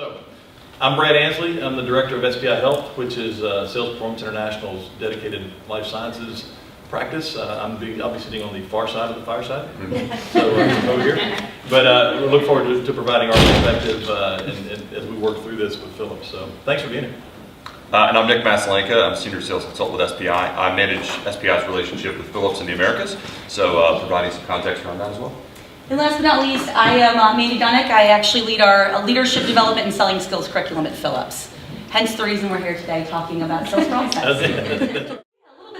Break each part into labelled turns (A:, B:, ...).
A: So, I'm Brad Ansley. I'm the Director of SPI Health, which is Sales Performance International's dedicated life sciences practice. I'll be sitting on the far side of the fireside, so over here. But we look forward to providing our perspective and as we work through this with Philips. So, thanks for being here.
B: And I'm Nick Maslanka. I'm Senior Sales Consultant with SPI. I manage SPI's relationship with Philips in the Americas, so providing some context around that as well.
C: And last but not least, I am Mandy Dunnuck. I actually lead our leadership development and selling skills curriculum at Philips. Hence the reason we're here today talking about sales process. A little bit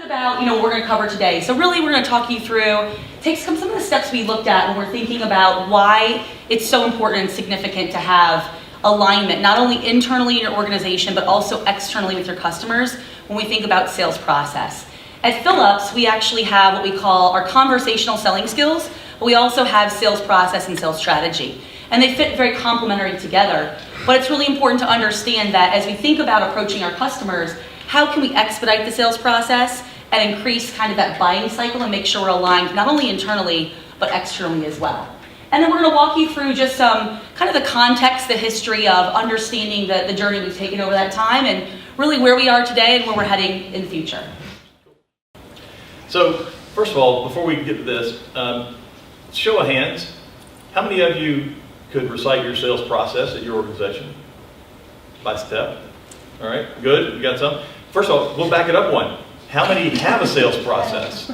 C: about what we're going to cover today. So really we're going to talk you through, take some of the steps we looked at when we're thinking about why it's so important and significant to have alignment, not only internally in your organization, but also externally with your customers when we think about sales process. At Philips, we actually have what we call our conversational selling skills, but we also have sales process and sales strategy. And they fit very complementary together. But it's really important to understand that as we think about approaching our customers, how can we expedite the sales process and increase kind of that buying cycle and make sure we're aligned not only internally, but externally as well. And then we're going to walk you through just some kind of the context, the history of understanding the journey we've taken over that time and really where we are today and where we're heading in the future.
A: So, first of all, before we get to this, show of hands, how many of you could recite your sales process at your organization by step? All right, good, you got some. First of all, we'll back it up one. How many have a sales process?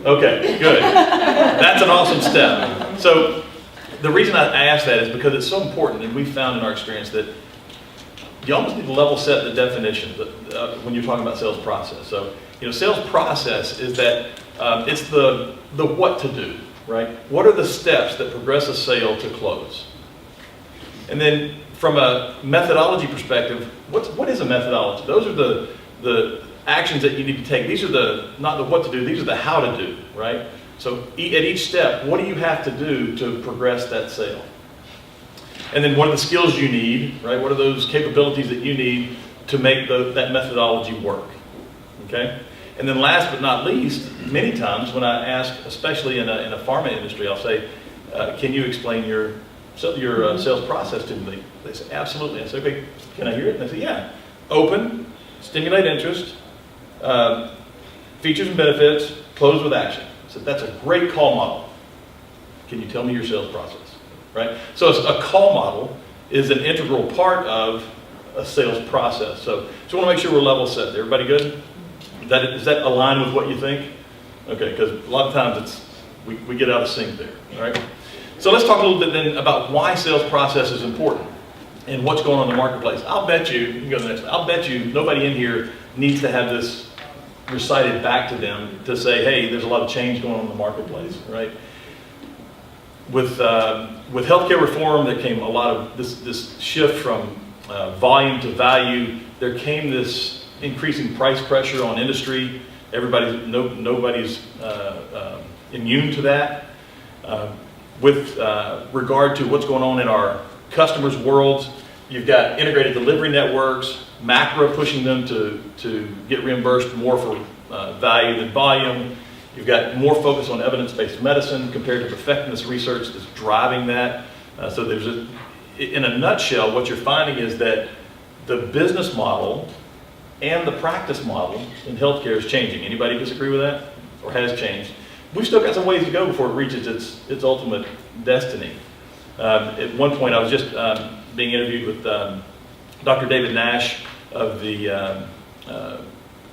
A: Okay, good. That's an awesome step. So the reason I ask that is because it's so important, and we've found in our experience that you almost need to level set the definition when you're talking about sales process. So, sales process is that it's the what to do, right? What are the steps that progress a sale to close? And then from a methodology perspective, what is a methodology? Those are the actions that you need to take. These are not the what to do, these are the how to do, right? So at each step, what do you have to do to progress that sale? And then what are the skills you need, right? What are those capabilities that you need to make that methodology work, okay? And then last but not least, many times when I ask, especially in a pharma industry, I'll say, can you explain your sales process to me? They say, absolutely. I say, okay, can I hear it? And they say, yeah. Open, stimulate interest, features and benefits, close with action. So that's a great call model. Can you tell me your sales process? Right? So a call model is an integral part of a sales process. So I want to make sure we're level set. Everybody good? Does that align with what you think? Okay, because a lot of times we get out of sync there. All right? So let's talk a little bit then about why sales process is important and what's going on in the marketplace. I'll bet you can go to the next one. I'll bet you nobody in here needs to have this recited back to them to say, hey, there's a lot of change going on in the marketplace, right? With healthcare reform, there came a lot of this shift from volume to value. There came this increasing price pressure on industry. Nobody's immune to that. With regard to what's going on in our customers' worlds, you've got integrated delivery networks, macro pushing them to get reimbursed more for value than volume. You've got more focus on evidence-based medicine compared to effectiveness research that's driving that. So in a nutshell, what you're finding is that the business model and the practice model in healthcare is changing. Anybody disagree with that? Or has changed? We've still got some ways to go before it reaches its ultimate destiny. At one point, I was just being interviewed with Dr. David Nash of the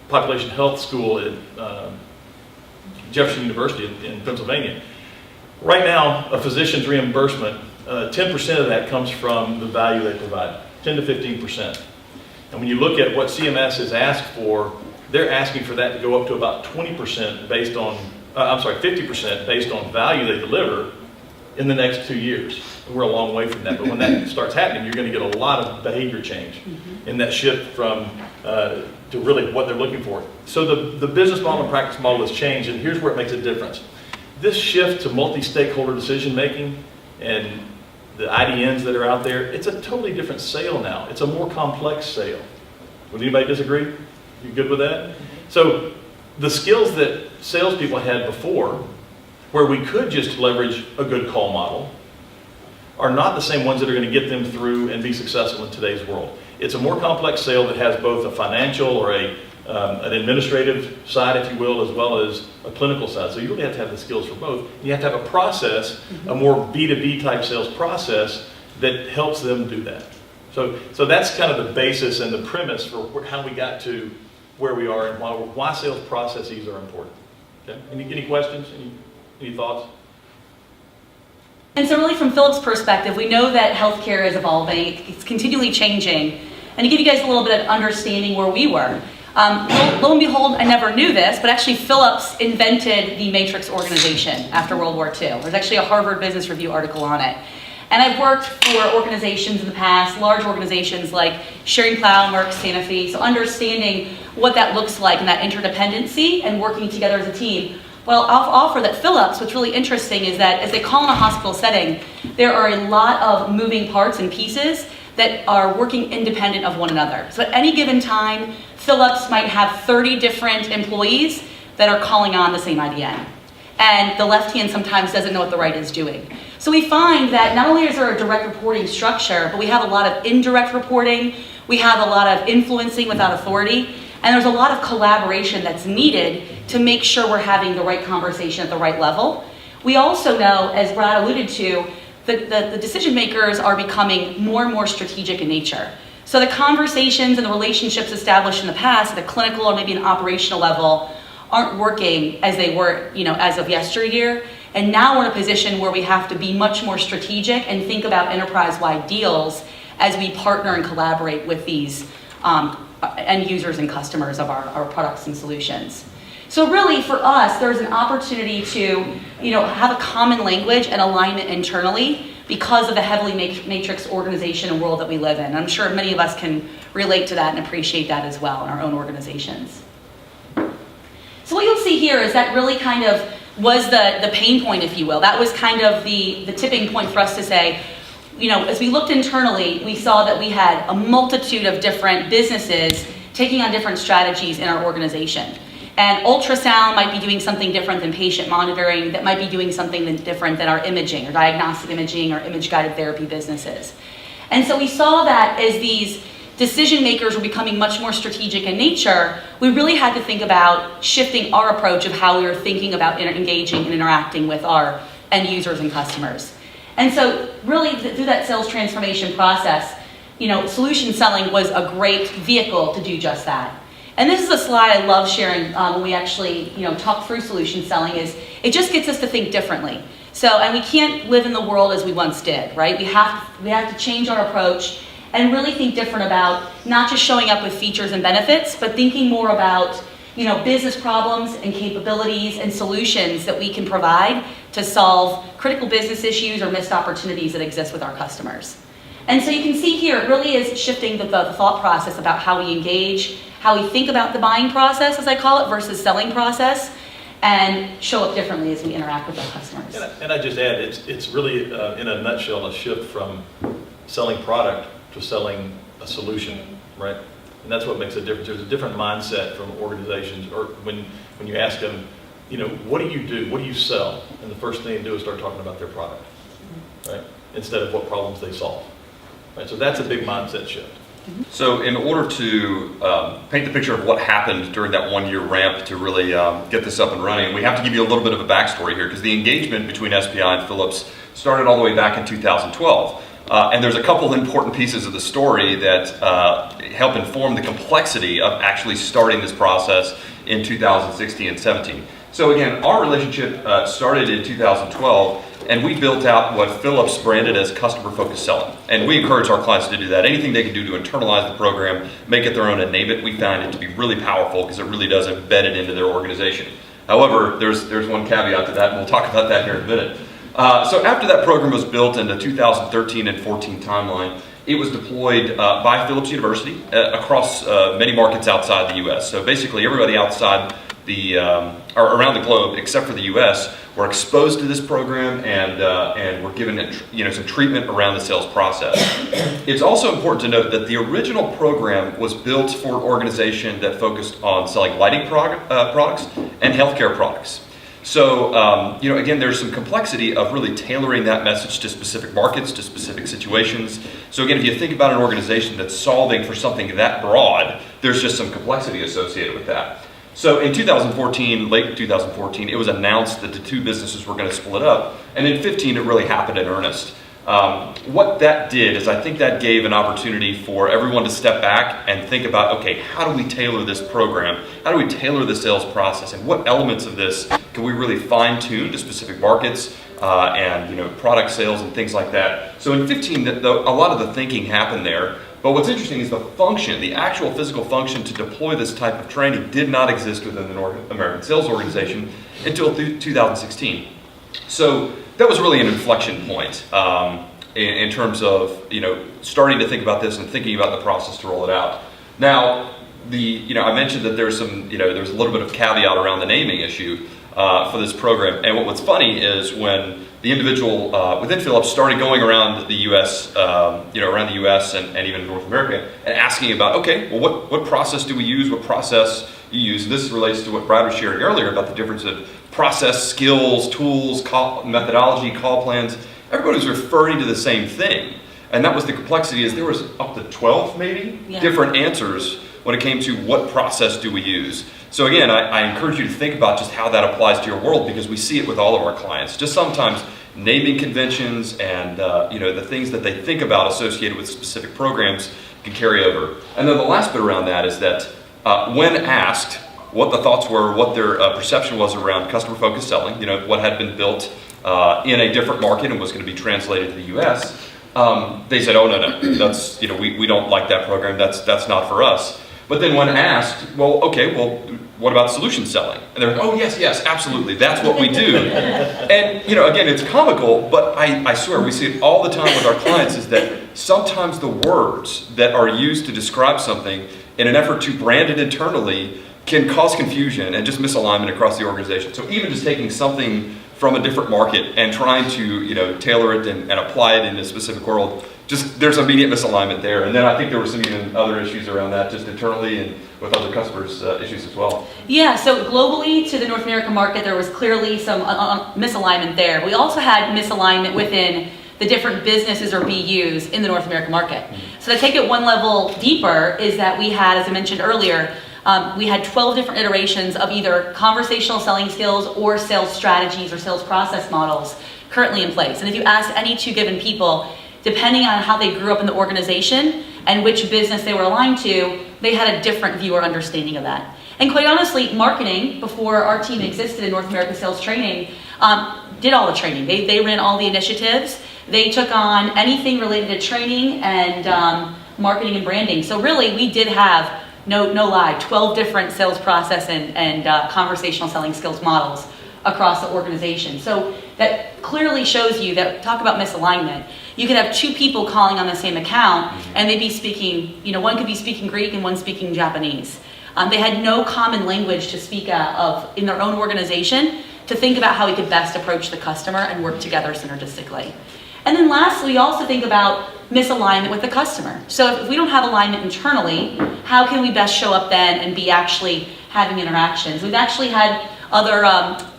A: Population Health School at Jefferson University in Pennsylvania. Right now, a physician's reimbursement, 10% of that comes from the value they provide, 10 to 15%. And when you look at what CMS has asked for, they're asking for that to go up to about 20% based on, 50% based on value they deliver in the next 2 years. We're a long way from that, but when that starts happening, you're going to get a lot of behavior change in that shift from to really what they're looking for. So the business model and practice model has changed, and here's where it makes a difference. This shift to multi-stakeholder decision making and the IDNs that are out there, it's a totally different sale now. It's a more complex sale. Would anybody disagree? You good with that? So the skills that salespeople had before, where we could just leverage a good call model, are not the same ones that are going to get them through and be successful in today's world. It's a more complex sale that has both a financial or an administrative side, if you will, as well as a clinical side. So you really have to have the skills for both. You have to have a process, a more B2B type sales process that helps them do that. So that's kind of the basis and the premise for how we got to where we are and why sales processes are important. Okay? Any questions? Any thoughts?
C: And so really from Philips' perspective, we know that healthcare is evolving, it's continually changing. And to give you guys a little bit of understanding where we were, lo and behold, I never knew this, but actually Philips invented the matrix organization after World War II. There's actually a Harvard Business Review article on it. And I've worked for organizations in the past, large organizations like Schering-Plough, Merck, Sanofi, so understanding what that looks like and that interdependency and working together as a team. Well, I'll offer that Philips, what's really interesting is that as they call in a hospital setting, there are a lot of moving parts and pieces that are working independent of one another. So at any given time, Philips might have 30 different employees that are calling on the same IDN. And the left hand sometimes doesn't know what the right is doing. So we find that not only is there a direct reporting structure, but we have a lot of indirect reporting, we have a lot of influencing without authority, and there's a lot of collaboration that's needed to make sure we're having the right conversation at the right level. We also know, as Brad alluded to, the decision makers are becoming more and more strategic in nature. So the conversations and the relationships established in the past at a clinical or maybe an operational level aren't working as they were, as of yesteryear. And now we're in a position where we have to be much more strategic and think about enterprise-wide deals as we partner and collaborate with these end users and customers of our products and solutions. So really, for us, there's an opportunity to, have a common language and alignment internally because of the heavily matrix organization and world that we live in. I'm sure many of us can relate to that and appreciate that as well in our own organizations. So what you'll see here is that really kind of was the pain point, if you will. That was kind of the tipping point for us to say, as we looked internally, we saw that we had a multitude of different businesses taking on different strategies in our organization. And ultrasound might be doing something different than patient monitoring, that might be doing something different than our imaging or diagnostic imaging or image-guided therapy businesses. And so we saw that as these decision makers were becoming much more strategic in nature, we really had to think about shifting our approach of how we were thinking about engaging and interacting with our end users and customers. And so really through that sales transformation process, solution selling was a great vehicle to do just that. And this is a slide I love sharing when we actually, talk through solution selling is it just gets us to think differently. So, and we can't live in the world as we once did, right? We have to change our approach and really think different about not just showing up with features and benefits, but thinking more about, business problems and capabilities and solutions that we can provide to solve critical business issues or missed opportunities that exist with our customers. And so you can see here, it really is shifting the thought process about how we engage, how we think about the buying process, as I call it, versus selling process, and show up differently as we interact with our customers.
A: And I just add, it's really, in a nutshell, a shift from selling product to selling a solution, right? And that's what makes a difference. There's a different mindset from organizations, or when you ask them, what do you do? What do you sell? And the first thing they do is start talking about their product, right? Instead of what problems they solve. Right? So that's a big mindset shift.
B: So in order to paint the picture of what happened during that 1-year ramp to really get this up and running, we have to give you a little bit of a backstory here, because the engagement between SPI and Philips started all the way back in 2012. And there's a couple important pieces of the story that help inform the complexity of actually starting this process in 2016 and 17. So again, our relationship started in 2012, and we built out what Philips branded as customer-focused selling. And we encourage our clients to do that. Anything they can do to internalize the program, make it their own, and name it, we find it to be really powerful because it really does embed it into their organization. However, there's one caveat to that, and we'll talk about that here in a minute. So after that program was built in the 2013 and 14 timeline, it was deployed by Philips University across many markets outside the U.S. So basically everybody outside or around the globe, except for the U.S., were exposed to this program and were given some treatment around the sales process. It's also important to note that the original program was built for an organization that focused on selling lighting products and healthcare products. So, again, there's some complexity of really tailoring that message to specific markets, to specific situations. So again, if you think about an organization that's solving for something that broad, there's just some complexity associated with that. So in 2014, late 2014, it was announced that the two businesses were going to split up, and in 15, it really happened in earnest. What that did is I think that gave an opportunity for everyone to step back and think about, okay, how do we tailor this program? How do we tailor the sales process? And what elements of this can we really fine tune to specific markets and product sales and things like that? So in 15, a lot of the thinking happened there. But what's interesting is the function, the actual physical function to deploy this type of training did not exist within the North American Sales Organization until 2016. So that was really an inflection point in terms of starting to think about this and thinking about the process to roll it out. Now, I mentioned that there's some there's a little bit of caveat around the naming issue for this program. And what's funny is when the individual within Philips started going around the U.S. Around the U.S. and even North America and asking about, okay, well, what process do we use? What process you use? And this relates to what Brad was sharing earlier about the difference of process, skills, tools, methodology, call plans. Everybody was referring to the same thing. And that was the complexity, is there was up to 12 maybe different answers when it came to what process do we use. So again, I encourage you to think about just how that applies to your world, because we see it with all of our clients. Just sometimes naming conventions and the things that they think about associated with specific programs can carry over. And then the last bit around that is that when asked what the thoughts were, what their perception was around customer-focused selling, what had been built in a different market and was going to be translated to the U.S., they said, "Oh no, that's we don't like that program. That's not for us." But then when asked, well, what about solution selling? And they're like, "Oh yes, absolutely, that's what we do." And again, it's comical, but I swear we see it all the time with our clients, is that sometimes the words that are used to describe something in an effort to brand it internally can cause confusion and just misalignment across the organization. So even just taking something from a different market and trying to tailor it and apply it in a specific world, just there's immediate misalignment there. And then I think there were some even other issues around that just internally and with other customers issues as well.
C: Yeah, so globally to the North American market, there was clearly some misalignment there. We also had misalignment within the different businesses or BUs in the North American market. So to take it one level deeper is that we had, as I mentioned earlier, we had 12 different iterations of either conversational selling skills or sales strategies or sales process models currently in place. And if you ask any two given people, depending on how they grew up in the organization and which business they were aligned to, they had a different view or understanding of that. And quite honestly, marketing, before our team existed in North America Sales Training, did all the training. They ran all the initiatives. They took on anything related to training and marketing and branding. So really, we did have, no lie, 12 different sales process and conversational selling skills models across the organization. So that clearly shows you that, talk about misalignment. You could have two people calling on the same account and they'd be speaking, one could be speaking Greek and one speaking Japanese. They had no common language to speak of in their own organization to think about how we could best approach the customer and work together synergistically. And then lastly, we also think about misalignment with the customer. So if we don't have alignment internally, how can we best show up then and be actually having interactions? We've actually had other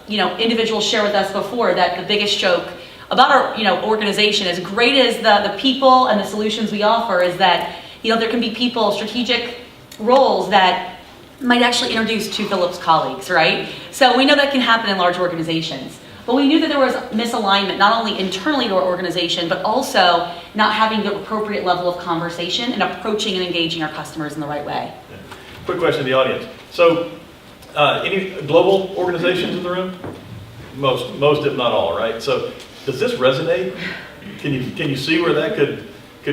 C: individuals share with us before that the biggest joke about our organization, as great as the people and the solutions we offer, is that there can be people, strategic roles that might actually introduce to Philips colleagues, right? So we know that can happen in large organizations. But we knew that there was misalignment, not only internally to our organization, but also not having the appropriate level of conversation and approaching and engaging our customers in the right way.
A: Yeah. Quick question to the audience. So, any global organizations in the room? Most, if not all, right? So, does this resonate? Can you see where that could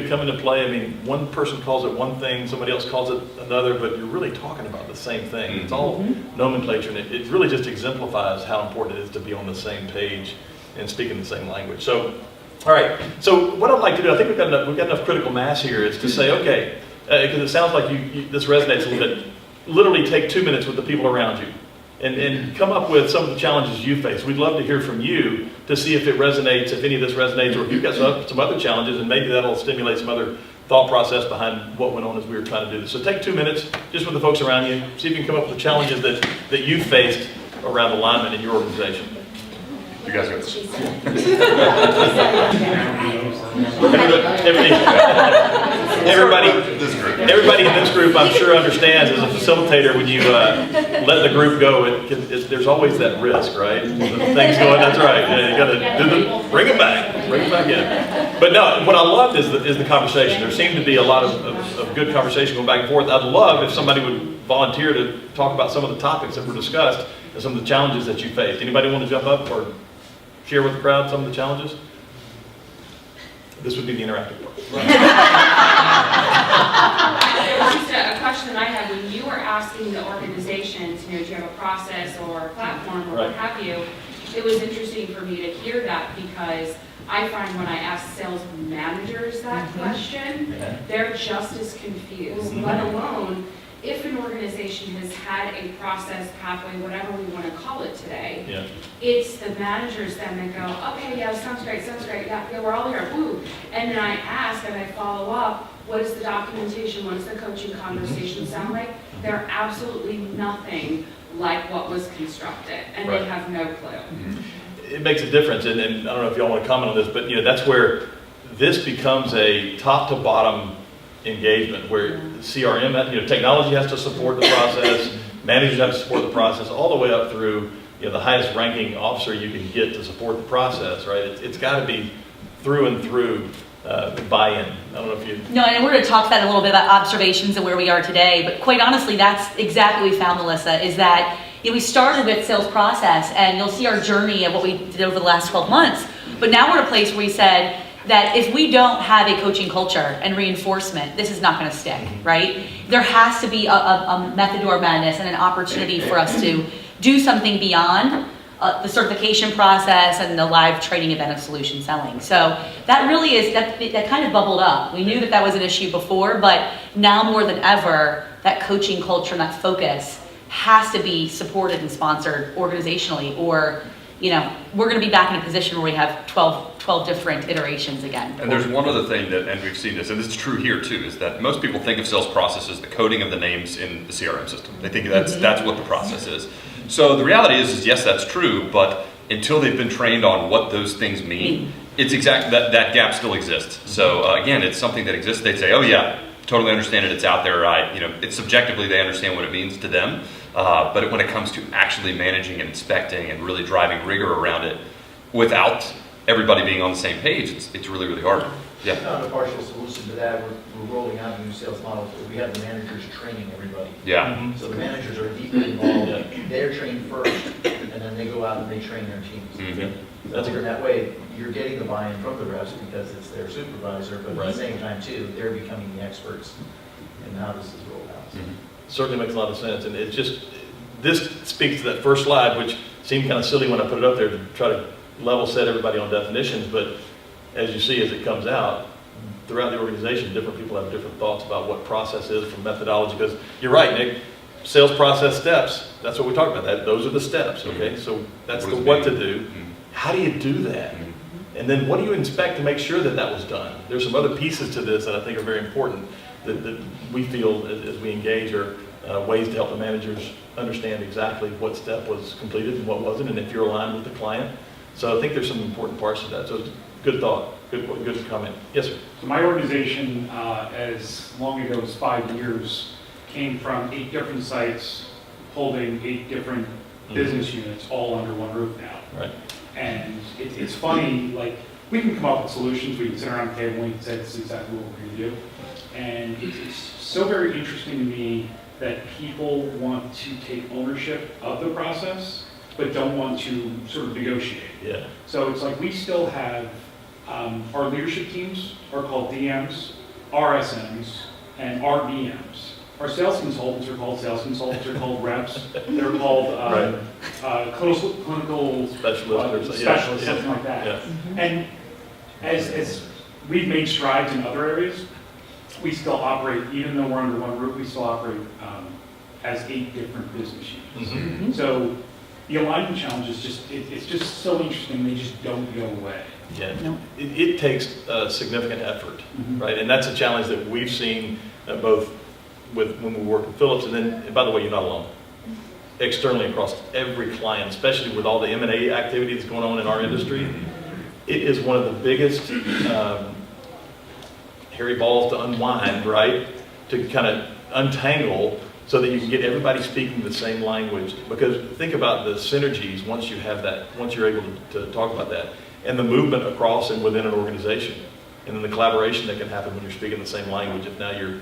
A: come into play? I mean, one person calls it one thing, somebody else calls it another, but you're really talking about the same thing. It's all nomenclature, and it really just exemplifies how important it is to be on the same page and speaking the same language. So, all right. So what I'd like to do, I think we've got enough critical mass here, is to say, okay, because it sounds like this resonates a little bit. Literally take 2 minutes with the people around you and come up with some of the challenges you face. We'd love to hear from you to see if it resonates, if any of this resonates, or if you've got some other challenges, and maybe that'll stimulate some other thought process behind what went on as we were trying to do this. So take 2 minutes just with the folks around you, see if you can come up with the challenges that you faced around alignment in your organization?
B: You guys go.
A: Everybody in this group, I'm sure, understands as a facilitator when you let the group go, there's always that risk, right? Things going, that's right. Yeah, you got to bring it back in. But no, what I loved is the conversation. There seemed to be a lot of good conversation going back and forth. I'd love if somebody would volunteer to talk about some of the topics that were discussed and some of the challenges that you faced. Anybody want to jump up or share with the crowd some of the challenges? This would be the interactive part.
D: Just a question that I had, when you were asking the organizations, do you have a process or a platform or what have you, it was interesting for me to hear that because I find when I ask sales managers that question, they're just as confused, let alone if an organization has had a process, pathway, whatever we want to call it today, it's the managers then that go, okay, yeah, sounds great, yeah, we're all here, woo. And then I ask and I follow up, what is the documentation, what does the coaching conversation sound like? They're absolutely nothing like what was constructed, and they have no clue.
A: It makes a difference, and I don't know if y'all want to comment on this, but that's where this becomes a top to bottom engagement where CRM, technology has to support the process, managers have to support the process, all the way up through the highest ranking officer you can get to support the process, right? It's got to be through and through buy-in. I don't know if you...
C: No, and we're going to talk that a little bit about observations and where we are today, but quite honestly, that's exactly what we found, Melissa, is that we started with sales process, and you'll see our journey of what we did over the last 12 months, but now we're at a place where we said, that if we don't have a coaching culture and reinforcement, this is not going to stick, right? There has to be a method to our madness and an opportunity for us to do something beyond the certification process and the live training event of solution selling. So that really is, that kind of bubbled up. We knew that was an issue before, but now more than ever, that coaching culture and that focus has to be supported and sponsored organizationally, or we're going to be back in a position where we have 12 different iterations again.
B: And there's one other thing and we've seen this, and this is true here too, is that most people think of sales process as the coding of the names in the CRM system. They think that's what the process is. So the reality is yes, that's true, but until they've been trained on what those things mean, it's exactly that gap still exists. So again, it's something that exists. They'd say, oh yeah, totally understand it, it's out there, it's subjectively they understand what it means to them. But when it comes to actually managing and inspecting and really driving rigor around it, without everybody being on the same page, it's really, really hard. Yeah.
E: A partial solution to that, we're rolling out a new sales model. We have the managers training everybody.
B: Yeah.
E: So the managers are deeply involved. They're trained first, and then they go out and they train their teams. That's in that way, you're getting the buy-in from the reps because it's their supervisor, but at the same time too, they're becoming the experts in how this is rolled out.
A: Certainly makes a lot of sense, and this speaks to that first slide, which seemed kind of silly when I put it up there to try to level set everybody on definitions, but as you see as it comes out, throughout the organization, different people have different thoughts about what process is from methodology, because you're right, Nick, sales process steps, that's what we talked about, those are the steps, okay? So that's the what to do. How do you do that? And then what do you inspect to make sure that was done? There's some other pieces to this that I think are very important that we feel as we engage are ways to help the managers understand exactly what step was completed and what wasn't, and if you're aligned with the client. So I think there's some important parts to that. So good thought, good comment. Yes, sir.
F: So my organization, as long ago as 5 years, came from 8 different sites, holding 8 different business units, all under one roof now.
A: Right.
F: And it's funny, like, we can come up with solutions, we can sit around the table and say this is exactly what we're going to do. And it's so very interesting to me that people want to take ownership of the process, but don't want to sort of negotiate.
A: Yeah.
F: So it's like we still have, our leadership teams are called DMs, RSMs, and RBMs. Our sales consultants are called sales consultants, they're called reps, they're called clinical specialists, something like that.
A: Yeah.
F: And as we've made strides in other areas, we still operate, even though we're under one roof, we still operate as 8 different business units. So the alignment challenge is it's just so interesting, they just don't go away.
A: Yeah, no. It takes significant effort, right? And that's a challenge that we've seen both when we work with Phillips, and then, by the way, you're not alone. externally across every client, especially with all the M&A activity that's going on in our industry. It is one of the biggest hairy balls to unwind, right? To kind of untangle so that you can get everybody speaking the same language. Because think about the synergies once you have that, once you're able to talk about that, and the movement across and within an organization, and then the collaboration that can happen when you're speaking the same language. If now you're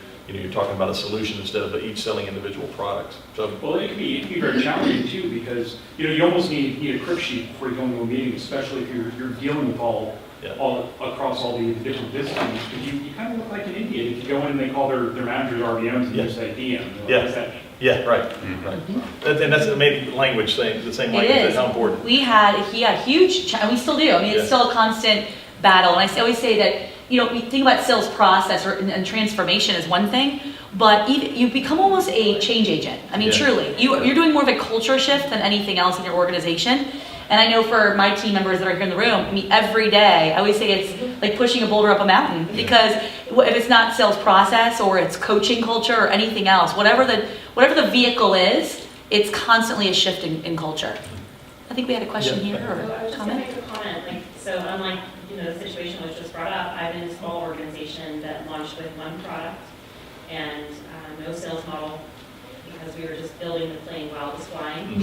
A: talking about a solution instead of each selling individual products. So,
F: well, it can be very challenging too, because you almost need a crib sheet before you go into a meeting, especially if you're dealing with all across all the different disciplines. Because you kind of look like an Indian if you go in and they call their managers RBMs and you say DM. Like, what does that mean?
A: Yeah, right. Right. And that's the main language, the same language.
C: It is.
A: That's how important.
C: We had a huge, and we still do. I mean, it's still a constant battle. And I always say that, we think about sales process and transformation is one thing, but you become almost a change agent. I mean, truly, you're doing more of a culture shift than anything else in your organization. And I know for my team members that are here in the room, I mean, every day, I always say it's like pushing a boulder up a mountain, because if it's not sales process or it's coaching culture or anything else, whatever the vehicle is, it's constantly a shift in culture. I think we had a question here or
G: I was just
C: comment.
G: going to make a comment. So unlike the situation was just brought up, I'm in a small organization that launched with one product and no sales model, because we were just building the plane while it was flying.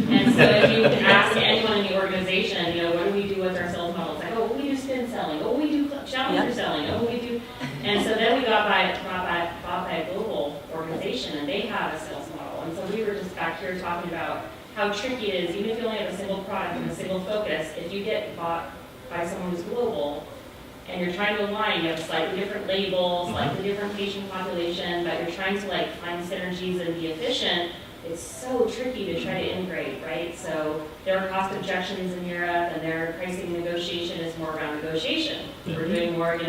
G: And so if you ask anyone in the organization, what do we do with our sales model? It's like, oh, we do spin selling. Oh, we do challenger selling. Oh, we do. And so then we got bought by a global organization, and they had a sales model. And so we were just back here talking about how tricky it is, even if you only have a single product and a single focus, if you get bought by someone who's global, and you're trying to align, you have slightly different labels, slightly different patient population, but you're trying to find synergies and be efficient, it's so tricky to try to integrate, right? So there are cost objections in Europe, and their pricing negotiation is more around negotiation. We're doing more,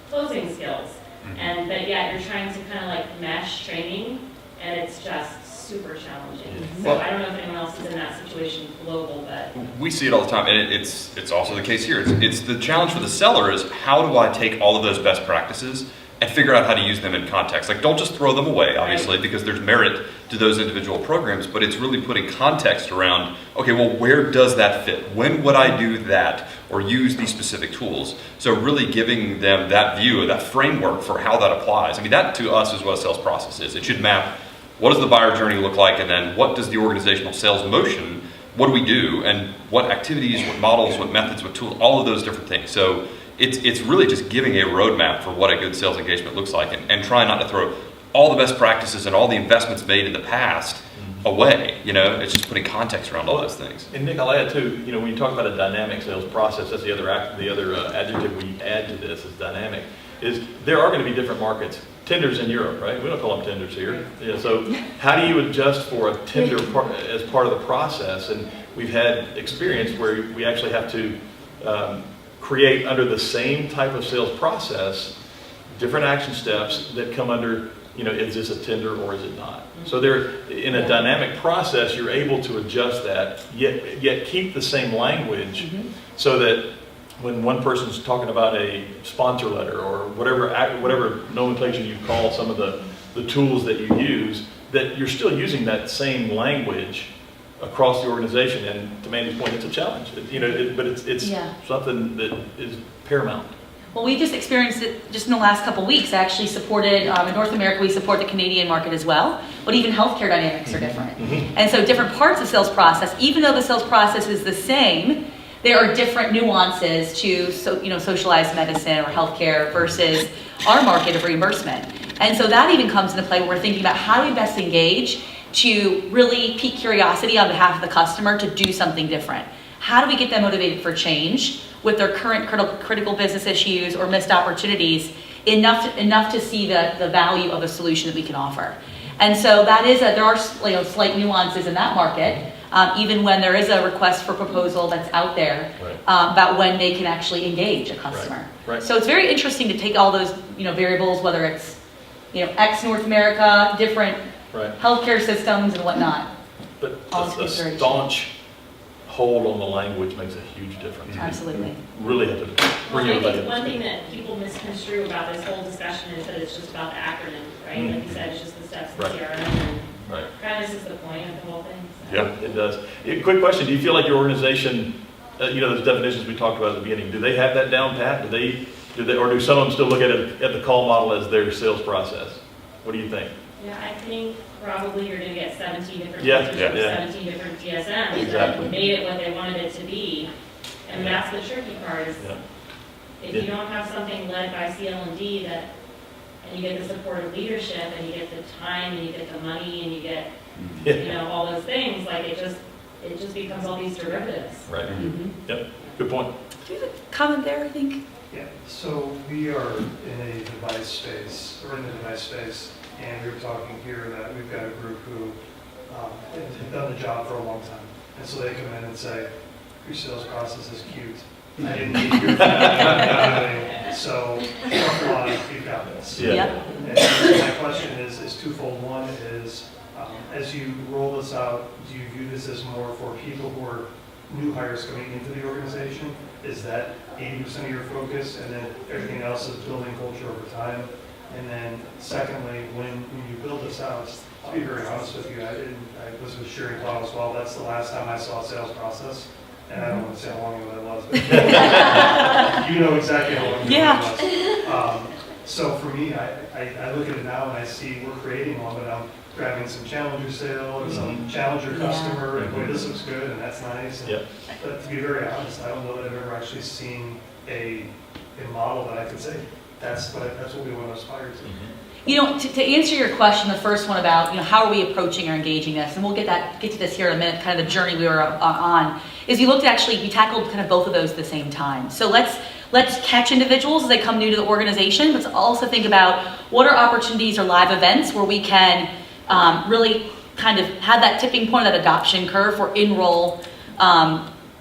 G: closing skills. But yet you're trying to kind of mesh training, and it's just super challenging. So I don't know if anyone else is in that situation global, but
B: We see it all the time, and it's also the case here. It's the challenge for the seller is, how do I take all of those best practices and figure out how to use them in context? Don't just throw them away, obviously, because there's merit to those individual programs, but it's really putting context around, okay, well, where does that fit? When would I do that or use these specific tools? So really giving them that view, that framework for how that applies. I mean, that to us is what a sales process is. It should map, what does the buyer journey look like, and then what does the organizational sales motion, what do we do, and what activities, what models, what methods, what tools, all of those different things. So it's really just giving a roadmap for what a good sales engagement looks like, and trying not to throw all the best practices and all the investments made in the past away. It's just putting context around all those things.
A: And Nick, I'll add too, when you talk about a dynamic sales process, that's the other adjective we add to this is dynamic, is there are going to be different markets. Tenders in Europe, right? We don't call them tenders here. So how do you adjust for a tender as part of the process? And we've had experience where we actually have to create under the same type of sales process different action steps that come under, is this a tender or is it not? So in a dynamic process, you're able to adjust that, yet keep the same language, so that when one person's talking about a sponsor letter or whatever nomenclature you call some of the tools that you use, that you're still using that same language across the organization. And to Mandy's point, it's a challenge, but it's something that is paramount.
C: Well, we just experienced it just in the last couple of weeks. I actually supported, in North America, we support the Canadian market as well, but even healthcare dynamics are different. And so different parts of sales process, even though the sales process is the same, there are different nuances to socialized medicine or healthcare versus our market of reimbursement. And so that even comes into play when we're thinking about how do we best engage to really pique curiosity on behalf of the customer to do something different. How do we get them motivated for change with their current critical business issues or missed opportunities enough to see the value of a solution that we can offer. And so there are slight nuances in that market, even when there is a request for proposal that's out there about when they can actually engage a customer.
A: Right.
C: So it's very interesting to take all those variables, whether it's ex North America, different healthcare systems and whatnot.
A: But a staunch hold on the language makes a huge difference.
C: Absolutely.
A: Really have to bring everybody in.
G: One thing that people misconstrue about this whole discussion is that it's just about the acronym, right? Like you said, it's just the steps in CRM, and kind of this is the point of the whole thing. So.
B: Yeah.
A: It does. Quick question, do you feel like your organization, those definitions we talked about at the beginning, do they have that down pat? Or do some of them still look at the call model as their sales process? What do you think?
G: Yeah, I think probably you're gonna get 17 different
A: Yeah,
G: answers
A: yeah,
G: from
A: yeah.
G: 17 different GSMs
A: Exactly.
G: that made it what they wanted it to be. And that's the tricky part is
A: Yeah.
G: if you don't have something led by CL&D and you get the support of leadership and you get the time and you get the money and you get, all those things, like it just becomes all these derivatives.
A: Right.
C: Mhm.
A: Yep, good point.
C: Do you have a comment there, I think?
H: Yeah, so we are in a device space, or in the device space, and we were talking here that we've got a group who have done the job for a long time. And so they come in and say, your sales process is cute. I didn't need your feedback, so apply, you've got this.
A: Yeah.
C: Yep.
H: And my question is twofold. One is, as you roll this out, do you view this as more for people who are new hires coming into the organization? Is that 80% of your focus, and then everything else is building culture over time? And then secondly, when you build this out, to be very honest with you, I was with Sherry Paul as well. That's the last time I saw a sales process. And I don't want to say how long ago that was, but you know exactly how long ago that was. So for me, I look at it now and I see we're creating one, but I'm grabbing some challenger sale and some challenger customer, and boy, this looks good, and that's nice. And,
A: Yep.
H: but to be very honest, I don't know that I've ever actually seen a model that I could say, that's what we want to aspire to.
C: To answer your question, the first one about, how are we approaching or engaging this, and we'll get to this here in a minute, kind of the journey we were on, is we tackled kind of both of those at the same time. So let's catch individuals as they come new to the organization, but also think about what are opportunities or live events where we can really kind of have that tipping point, that adoption curve for enroll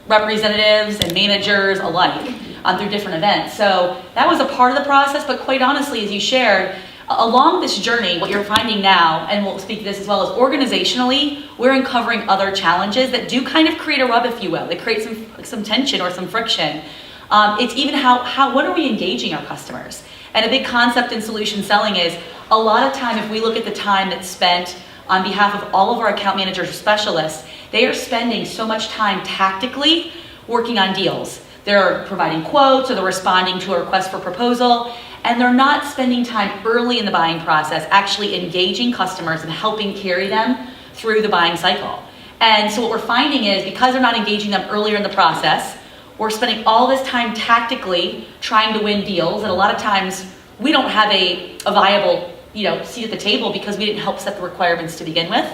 C: representatives and managers alike through different events. So that was a part of the process, but quite honestly, as you shared, along this journey, what you're finding now, and we'll speak to this as well, is organizationally, we're uncovering other challenges that do kind of create a rub, if you will. They create some tension or some friction. It's even what are we engaging our customers? And a big concept in solution selling is a lot of time, if we look at the time that's spent on behalf of all of our account managers or specialists, they are spending so much time tactically working on deals. They're providing quotes or they're responding to a request for proposal, and they're not spending time early in the buying process actually engaging customers and helping carry them through the buying cycle. And so what we're finding is because they're not engaging them earlier in the process, we're spending all this time tactically trying to win deals, and a lot of times we don't have a viable seat at the table because we didn't help set the requirements to begin with.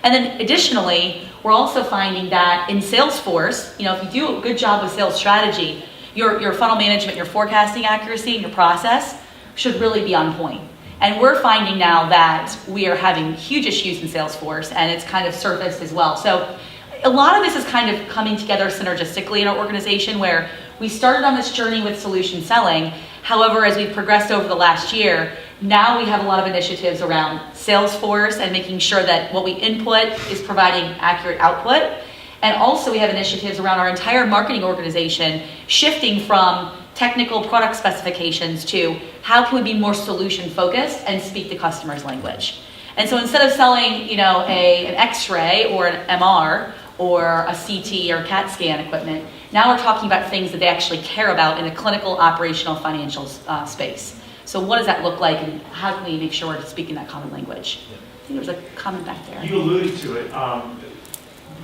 C: And then additionally, we're also finding that in Salesforce, if you do a good job with sales strategy, your funnel management, your forecasting accuracy, and your process should really be on point. And we're finding now that we are having huge issues in Salesforce, and it's kind of surfaced as well. So a lot of this is kind of coming together synergistically in our organization, where we started on this journey with solution selling. However, as we've progressed over the last year, now we have a lot of initiatives around Salesforce and making sure that what we input is providing accurate output. And also we have initiatives around our entire marketing organization, shifting from technical product specifications to how can we be more solution focused and speak the customer's language. And so instead of selling, an X-ray or an MR or a CT or CAT scan equipment, now we're talking about things that they actually care about in a clinical, operational, financial space. So what does that look like, and how can we make sure we're speaking that common language? I think there was a comment back there.
F: You alluded to it.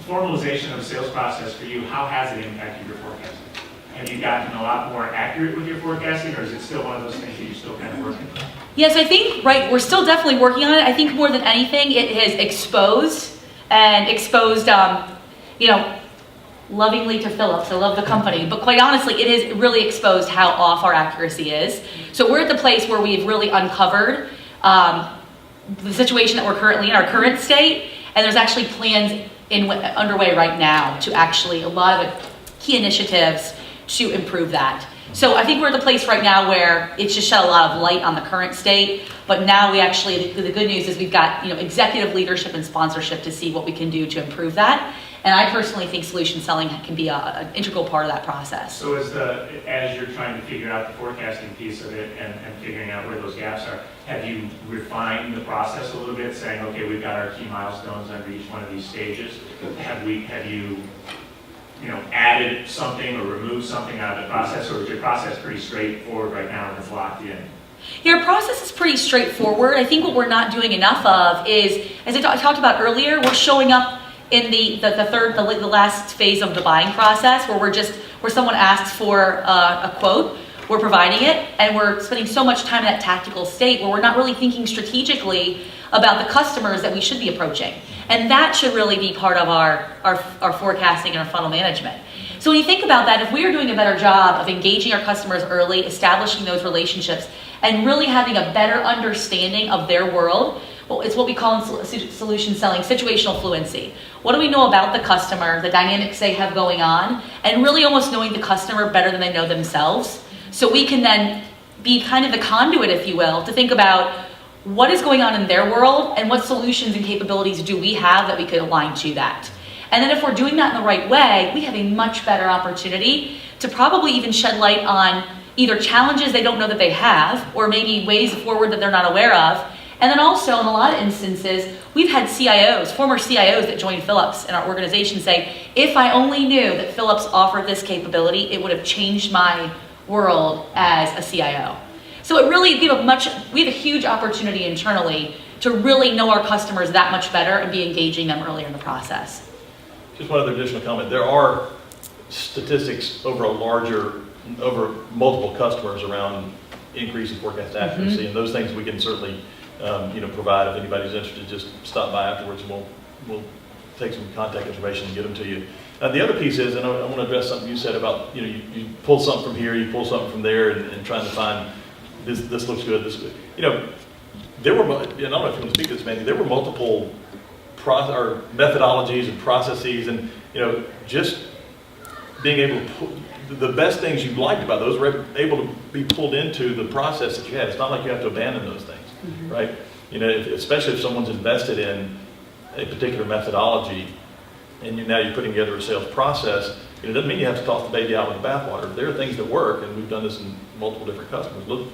F: Formalization of the sales process for you, how has it impacted your forecasting? Have you gotten a lot more accurate with your forecasting, or is it still one of those things that you're still kind of working on?
C: Yes, I think, we're still definitely working on it. I think more than anything, it has exposed, lovingly to Philips. I love the company, but quite honestly, it has really exposed how off our accuracy is. So we're at the place where we've really uncovered the situation that we're currently in, our current state, and there's actually plans underway right now to actually, a lot of key initiatives to improve that. So I think we're at the place right now where it's just shed a lot of light on the current state, but now we actually, the good news is we've got executive leadership and sponsorship to see what we can do to improve that. And I personally think solution selling can be an integral part of that process.
I: So as you're trying to figure out the forecasting piece of it and figuring out where those gaps are, have you refined the process a little bit, saying, okay, we've got our key milestones under each one of these stages? Have you added something or removed something out of the process, or is your process pretty straightforward right now and it's locked in?
C: Your process is pretty straightforward. I think what we're not doing enough of is, as I talked about earlier, we're showing up in the last phase of the buying process where someone asks for a quote, we're providing it, and we're spending so much time in that tactical state where we're not really thinking strategically about the customers that we should be approaching. And that should really be part of our forecasting and our funnel management. So when you think about that, if we are doing a better job of engaging our customers early, establishing those relationships, and really having a better understanding of their world, well, it's what we call in solution selling situational fluency. What do we know about the customer, the dynamics they have going on, and really almost knowing the customer better than they know themselves. So we can then be kind of the conduit, if you will, to think about what is going on in their world and what solutions and capabilities do we have that we could align to that. And then if we're doing that in the right way, we have a much better opportunity to probably even shed light on either challenges they don't know that they have, or maybe ways forward that they're not aware of. And then also, in a lot of instances, we've had CIOs, former CIOs that joined Philips in our organization say, if I only knew that Philips offered this capability, it would have changed my world as a CIO. So it really, we have a huge opportunity internally to really know our customers that much better and be engaging them earlier in the process.
A: Just one other additional comment. There are statistics over multiple customers around increase in forecast accuracy, and those things we can certainly provide. If anybody's interested, just stop by afterwards and we'll take some contact information and get them to you. The other piece is, and I want to address something you said about, you pull something from here, you pull something from there, and trying to find this looks good, this is good. There were, and I don't know if you want to speak to this, Mandy, there were multiple methodologies and processes, and just being able to pull, the best things you liked about those were able to be pulled into the process that you had. It's not like you have to abandon those things, right? Especially if someone's invested in a particular methodology, and now you're putting together a sales process. It doesn't mean you have to toss the baby out with the bathwater. There are things that work, and we've done this in multiple different customers. Look,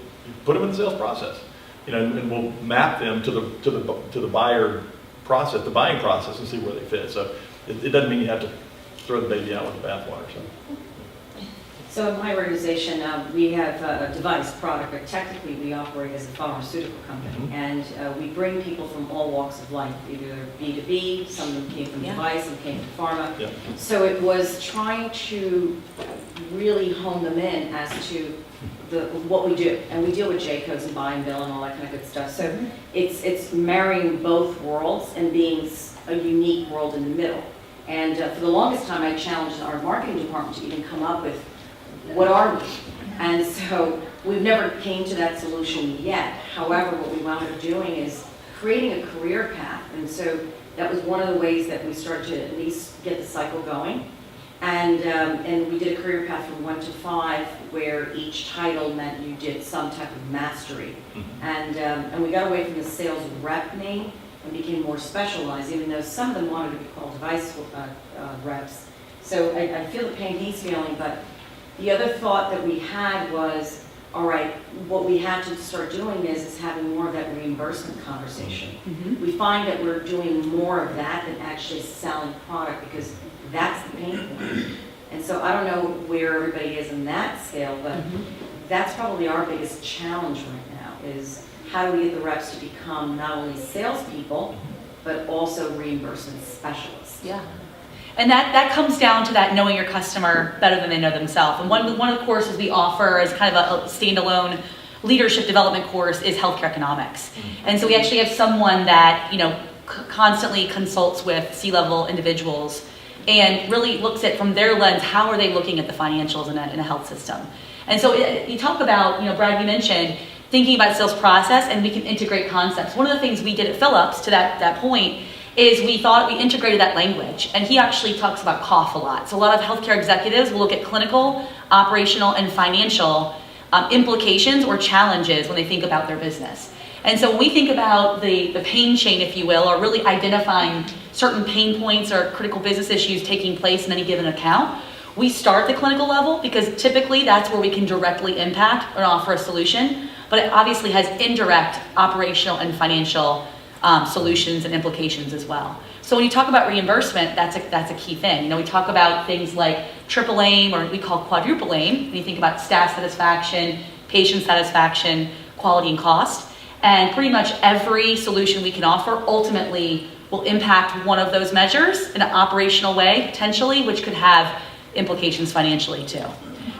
A: put them in the sales process, and we'll map them to the buyer process, the buying process, and see where they fit. So it doesn't mean you have to throw the baby out with the bathwater.
J: So in my organization, we have a device product, but technically we operate as a pharmaceutical company. And we bring people from all walks of life, either B2B, some of them came from device, some came from pharma. Yeah. So it was trying to really hone them in as to what we do. And we deal with J-codes and buy and bill and all that kind of good stuff. So it's marrying both worlds and being a unique world in the middle. And for the longest time, I challenged our marketing department to even come up with what are we? And so we've never came to that solution yet. However, what we wound up doing is creating a career path. And so that was one of the ways that we started to at least get the cycle going. And we did a career path from 1 to 5, where each title meant you did some type of mastery. And we got away from the sales rep name and became more specialized, even though some of them wanted to be called device reps. So I feel the pain he's feeling, but the other thought that we had was, all right, what we had to start doing is having more of that reimbursement conversation. We find that we're doing more of that than actually selling product, because that's the pain point. And so I don't know where everybody is in that scale, but that's probably our biggest challenge right now, is how do we get the reps to become not only salespeople, but also reimbursement specialists.
C: Yeah. And that comes down to that knowing your customer better than they know themselves. And one of the courses we offer as kind of a standalone leadership development course is healthcare economics. And so we actually have someone that constantly consults with C-level individuals and really looks at, from their lens, how are they looking at the financials in a health system. And so you talk about, Brad, you mentioned thinking about sales process, and we can integrate concepts. One of the things we did at Philips to that point is we integrated that language. And he actually talks about COF a lot. So a lot of healthcare executives will look at clinical, operational, and financial implications or challenges when they think about their business. And so when we think about the pain chain, if you will, or really identifying certain pain points or critical business issues taking place in any given account, we start at the clinical level because typically that's where we can directly impact or offer a solution, but it obviously has indirect operational and financial solutions and implications as well. So when you talk about reimbursement, that's a key thing. You know, we talk about things like triple aim, or we call quadruple aim, when you think about staff satisfaction, patient satisfaction, quality and cost. And pretty much every solution we can offer ultimately will impact one of those measures in an operational way, potentially, which could have implications financially too.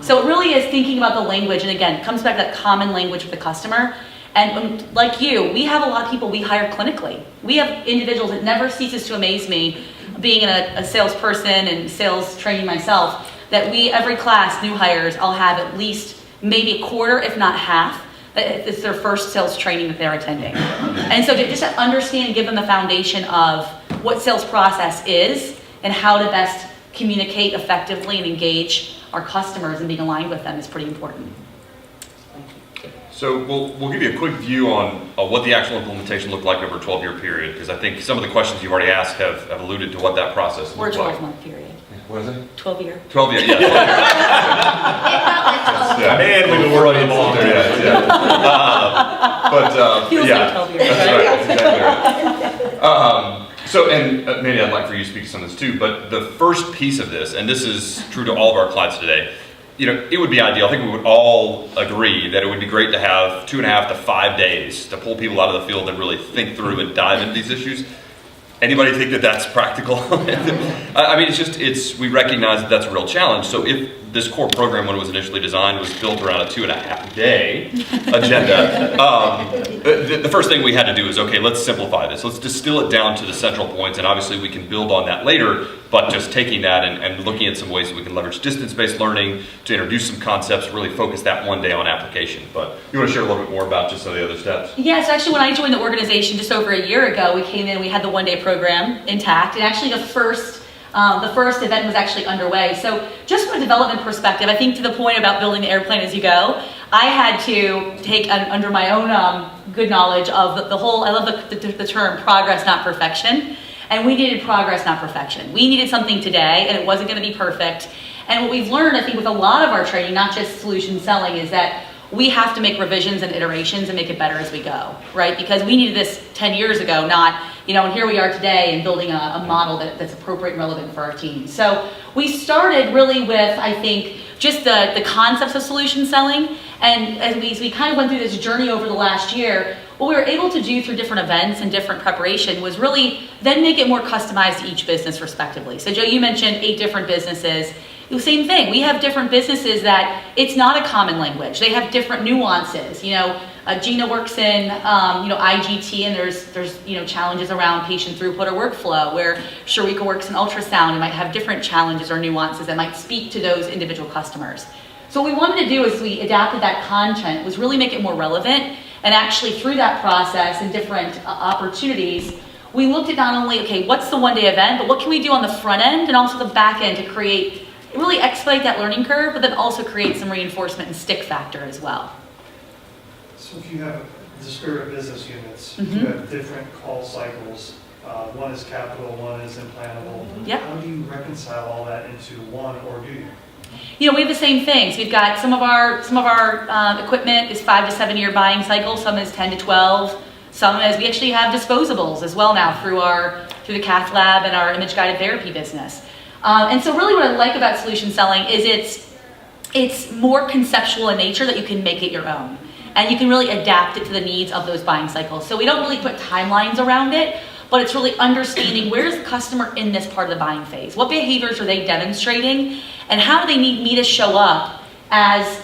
C: So it really is thinking about the language, and again, it comes back to that common language with the customer. And like you, we have a lot of people we hire clinically. We have individuals, it never ceases to amaze me, being a salesperson and sales training myself, that every class, new hires, I'll have at least maybe a quarter, if not half, it's their first sales training that they're attending. And so to just understand and give them the foundation of what sales process is and how to best communicate effectively and engage our customers and being aligned with them is pretty important.
B: So we'll give you a quick view on what the actual implementation looked like over a 12-year period, because I think some of the questions you've already asked have alluded to what that process
C: Or a
B: looked like.
C: 12-month period.
B: What is it?
C: 12-year.
B: 12 years, yeah. 12 years.
A: Man, we've been working along there.
C: Feels
B: yeah,
C: like 12 years,
B: that's
C: right?
B: right, exactly right. So, and Mandy, I'd like for you to speak to some of this too, but the first piece of this, and this is true to all of our clients today, you know, it would be ideal, I think we would all agree that it would be great to have 2.5 to 5 days to pull people out of the field and really think through and dive into these issues. Anybody think that that's practical? I mean, we recognize that that's a real challenge. So if this core program, when it was initially designed, was built around a 2.5 day agenda, the first thing we had to do is, okay, let's simplify this. Let's distill it down to the central points, and obviously we can build on that later, but just taking that and looking at some ways that we can leverage distance-based learning to introduce some concepts, really focus that one day on application. But you want to share a little bit more about just some of the other steps?
C: Yes, actually when I joined the organization just over a year ago, we came in, we had the one-day program intact, and actually the first event was actually underway. So just from a development perspective, I think to the point about building the airplane as you go, I had to take under my own good knowledge of the whole, I love the term progress, not perfection. And we needed progress, not perfection. We needed something today, and it wasn't going to be perfect. And what we've learned, I think, with a lot of our training, not just solution selling, is that we have to make revisions and iterations and make it better as we go, right? Because we needed this 10 years ago, not, you know, and here we are today and building a model that's appropriate and relevant for our team. So we started really with, I think, just the concepts of solution selling. And as we kind of went through this journey over the last year, what we were able to do through different events and different preparation was really then make it more customized to each business respectively. So Joe, you mentioned 8 different businesses. The same thing, we have different businesses that it's not a common language. They have different nuances. You know, Gina works in, IGT, and there's challenges around patient throughput or workflow, where Sharika works in ultrasound and might have different challenges or nuances that might speak to those individual customers. So what we wanted to do is we adapted that content, was really make it more relevant, and actually through that process and different opportunities, we looked at not only, okay, what's the one-day event, but what can we do on the front end and also the back end to create, really expedite that learning curve, but then also create some reinforcement and stick factor as well.
H: So if you have disparate business units,
C: Mm-hmm.
H: you have different call cycles. One is capital, one is implantable.
C: Yep.
H: How do you reconcile all that into one, or do you?
C: You know, we have the same things. We've got some of our equipment is 5 to 7 year buying cycle. Some is 10 to 12. Some is, we actually have disposables as well now through the cath lab and our image guided therapy business. And so really what I like about solution selling is it's more conceptual in nature, that you can make it your own. And you can really adapt it to the needs of those buying cycles. So we don't really put timelines around it, but it's really understanding where's the customer in this part of the buying phase? What behaviors are they demonstrating? And how do they need me to show up as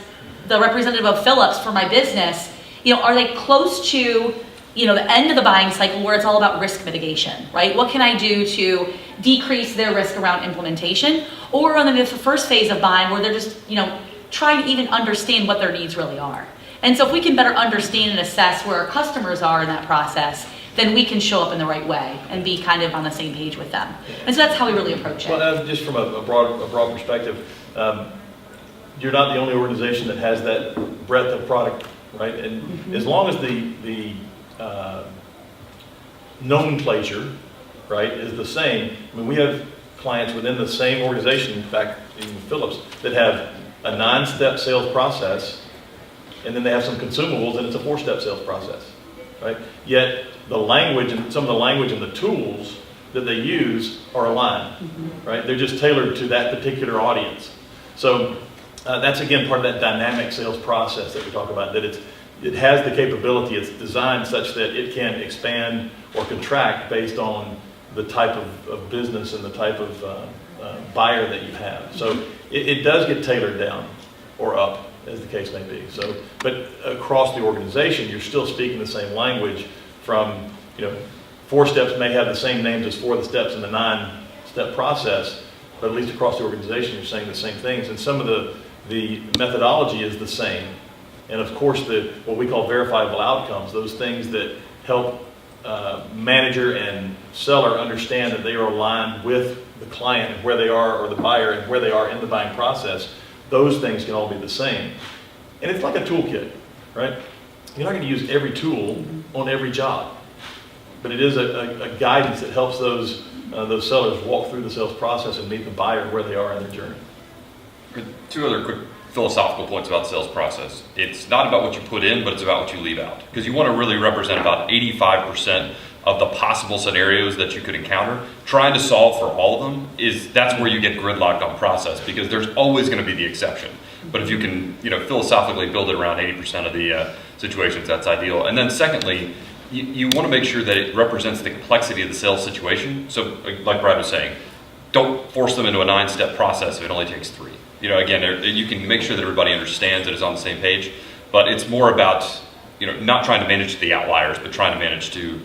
C: the representative of Philips for my business? You know, are they close to, you know, the end of the buying cycle where it's all about risk mitigation, right? What can I do to decrease their risk around implementation? Or on the first phase of buying where they're just, you know, trying to even understand what their needs really are. And so if we can better understand and assess where our customers are in that process, then we can show up in the right way and be kind of on the same page with them. And so that's how we really approach it.
A: Well, just from a broad perspective, you're not the only organization that has that breadth of product, right? And as long as the nomenclature, right, is the same. I mean, we have clients within the same organization, in fact, even Philips, that have a 9-step sales process, and then they have some consumables, and it's a 4-step sales process, right? Yet the language and some of the language and the tools that they use are aligned, right? They're just tailored to that particular audience. So that's again part of that dynamic sales process that we talk about, that it has the capability, it's designed such that it can expand or contract based on the type of business and the type of buyer that you have. So it does get tailored down or up, as the case may be. So, but across the organization, you're still speaking the same language. From 4 steps may have the same names as 4 of the steps in the 9-step process, but at least across the organization, you're saying the same things. And some of the methodology is the same. And of course, what we call verifiable outcomes, those things that help manager and seller understand that they are aligned with the client and where they are, or the buyer and where they are in the buying process, those things can all be the same. And it's like a toolkit, right? You're not going to use every tool on every job, but it is a guidance that helps those sellers walk through the sales process and meet the buyer where they are in their journey.
B: 2 other quick philosophical points about the sales process. It's not about what you put in, but it's about what you leave out. Because you want to really represent about 85% of the possible scenarios that you could encounter. Trying to solve for all of them that's where you get gridlocked on process, because there's always going to be the exception. But if you can, philosophically build it around 80% of the situations, that's ideal. And then secondly, you want to make sure that it represents the complexity of the sales situation. So like Brad was saying, don't force them into a 9-step process if it only takes 3. Again, you can make sure that everybody understands it is on the same page, but it's more about, not trying to manage the outliers, but trying to manage to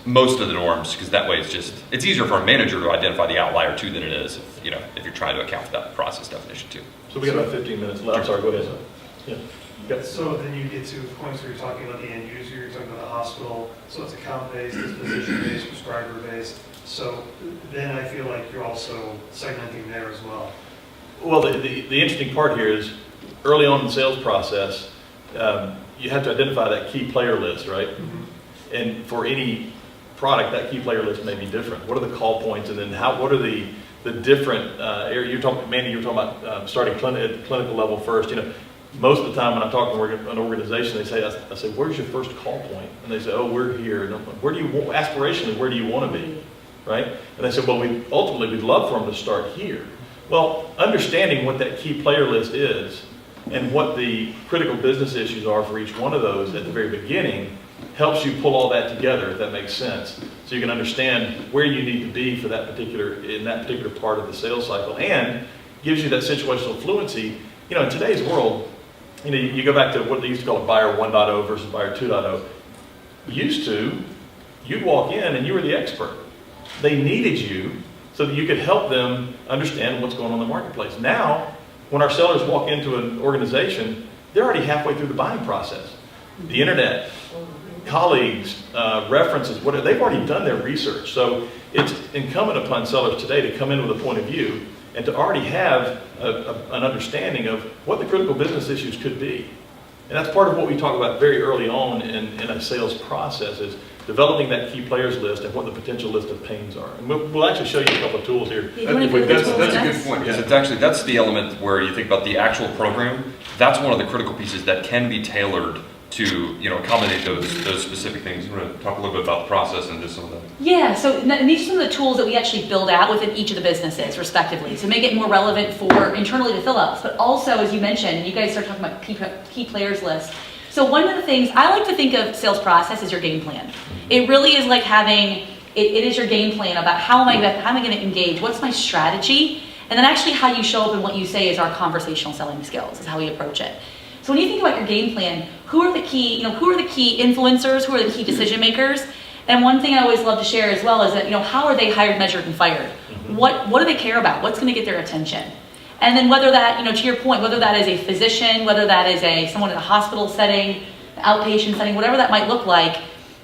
B: most of the norms, because that way it's easier for a manager to identify the outlier too than it is if you're trying to account for that process definition too.
A: So we got about 15 minutes left. I'm sorry, go ahead. Yeah. Yep.
H: So then you get to points where you're talking about the end user, you're talking about the hospital, so it's account-based, it's physician-based, prescriber-based. So then I feel like you're also segmenting there as well.
A: Well, the interesting part here is early on in the sales process, you have to identify that key player list, right? Mm-hmm. And for any product, that key player list may be different. What are the call points, and then what are the different areas? Mandy, you were talking about starting at the clinical level first. Most of the time when I'm talking to an organization, I say, where's your first call point? And they say, oh, we're here. And I'm like, aspirationally, where do you want to be, right? And they said, well, we'd love for them to start here. Well, understanding what that key player list is and what the critical business issues are for each one of those at the very beginning helps you pull all that together, if that makes sense. So you can understand where you need to be in that particular part of the sales cycle, and gives you that situational fluency. In today's world, you go back to what they used to call a buyer 1.0 versus buyer 2.0. You'd walk in and you were the expert. They needed you so that you could help them understand what's going on in the marketplace. Now, when our sellers walk into an organization, they're already halfway through the buying process. The internet, colleagues, references, they've already done their research. So it's incumbent upon sellers today to come in with a point of view and to already have an understanding of what the critical business issues could be. And that's part of what we talk about very early on in a sales process, is developing that key players list and what the potential list of pains are. And we'll actually show you a couple of tools here.
B: That's a good point, because that's the element where you think about the actual program. That's one of the critical pieces that can be tailored to accommodate those specific things. You want to talk a little bit about the process and just some of that?
C: Yeah, so these are some of the tools that we actually build out within each of the businesses, respectively, to make it more relevant for internally to Philips, but also, as you mentioned, you guys start talking about key players list. So one of the things, I like to think of sales process as your game plan. It really is like having, it is your game plan about how am I going to engage, what's my strategy, and then actually how you show up and what you say is our conversational selling skills, is how we approach it. So when you think about your game plan, who are the key influencers, who are the key decision makers? And one thing I always love to share as well is that, how are they hired, measured, and fired? What do they care about? What's going to get their attention? And then whether that, to your point, whether that is a physician, whether that is someone in a hospital setting, outpatient setting, whatever that might look like,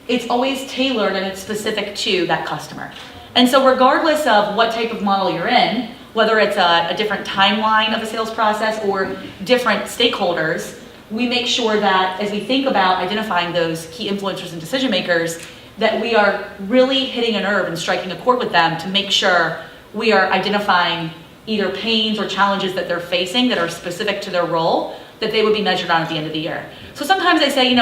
C: it's always tailored and it's specific to that customer. And so regardless of what type of model you're in, whether it's a different timeline of the sales process or different stakeholders, we make sure that as we think about identifying those key influencers and decision makers, that we are really hitting a nerve and striking a chord with them to make sure we are identifying either pains or challenges that they're facing that are specific to their role, that they would be measured on at the end of the year. So sometimes I say,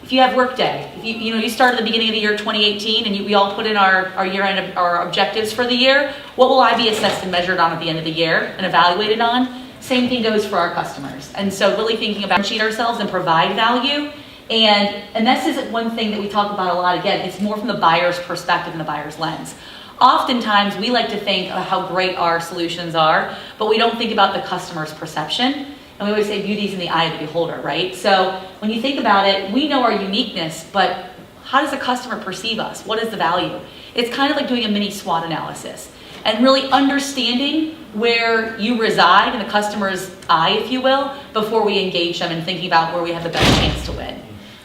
C: if you have Workday, if you start at the beginning of the year 2018 and we all put in our year-end, our objectives for the year, what will I be assessed and measured on at the end of the year and evaluated on? Same thing goes for our customers. And so really thinking about cheat ourselves and provide value. And this is one thing that we talk about a lot. Again, it's more from the buyer's perspective and the buyer's lens. Oftentimes, we like to think of how great our solutions are, but we don't think about the customer's perception. And we always say beauty's in the eye of the beholder, right? So when you think about it, we know our uniqueness, but how does the customer perceive us? What is the value? It's kind of like doing a mini SWOT analysis and really understanding where you reside in the customer's eye, if you will, before we engage them and thinking about where we have the best chance to win.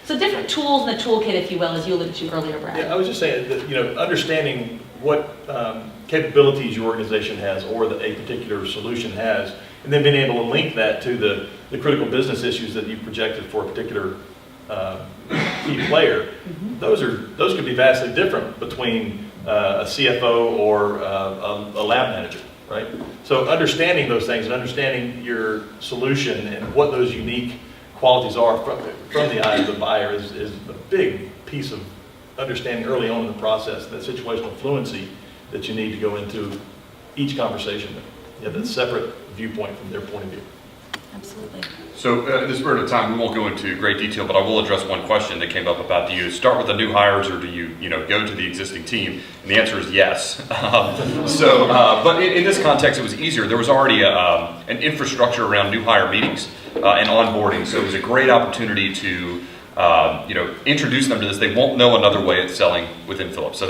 C: So different tools in the toolkit, if you will, as you alluded to earlier, Brad.
A: Yeah, I was just saying that, understanding what capabilities your organization has or that a particular solution has, and then being able to link that to the critical business issues that you projected for a particular key player.
C: Mm-hmm.
A: Those could be vastly different between a CFO or a lab manager, right? So understanding those things and understanding your solution and what those unique qualities are from the eye of the buyer is a big piece of understanding early on in the process, that situational fluency that you need to go into each conversation. You have that separate viewpoint from their point of view.
C: Absolutely.
B: So in the spirit of time, we won't go into great detail, but I will address one question that came up about, do you start with the new hires or do you go to the existing team? And the answer is yes. But in this context, it was easier. There was already an infrastructure around new hire meetings and onboarding, so it was a great opportunity to introduce them to this. They won't know another way of selling within Philips. So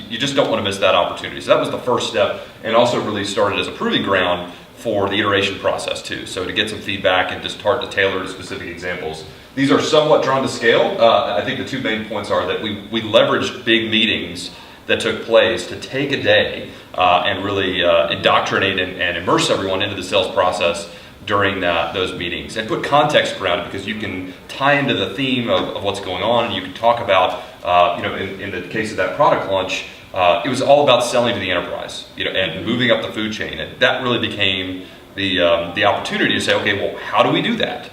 B: you just don't want to miss that opportunity. So that was the first step, and also really started as a proving ground for the iteration process too. So to get some feedback and just start to tailor to specific examples. These are somewhat drawn to scale. I think the two main points are that we leveraged big meetings that took place to take a day and really indoctrinate and immerse everyone into the sales process during those meetings, and put context around it, because you can tie into the theme of what's going on, and you can talk about, in the case of that product launch, it was all about selling to the enterprise, and moving up the food chain, and that really became the opportunity to say, okay, well, how do we do that?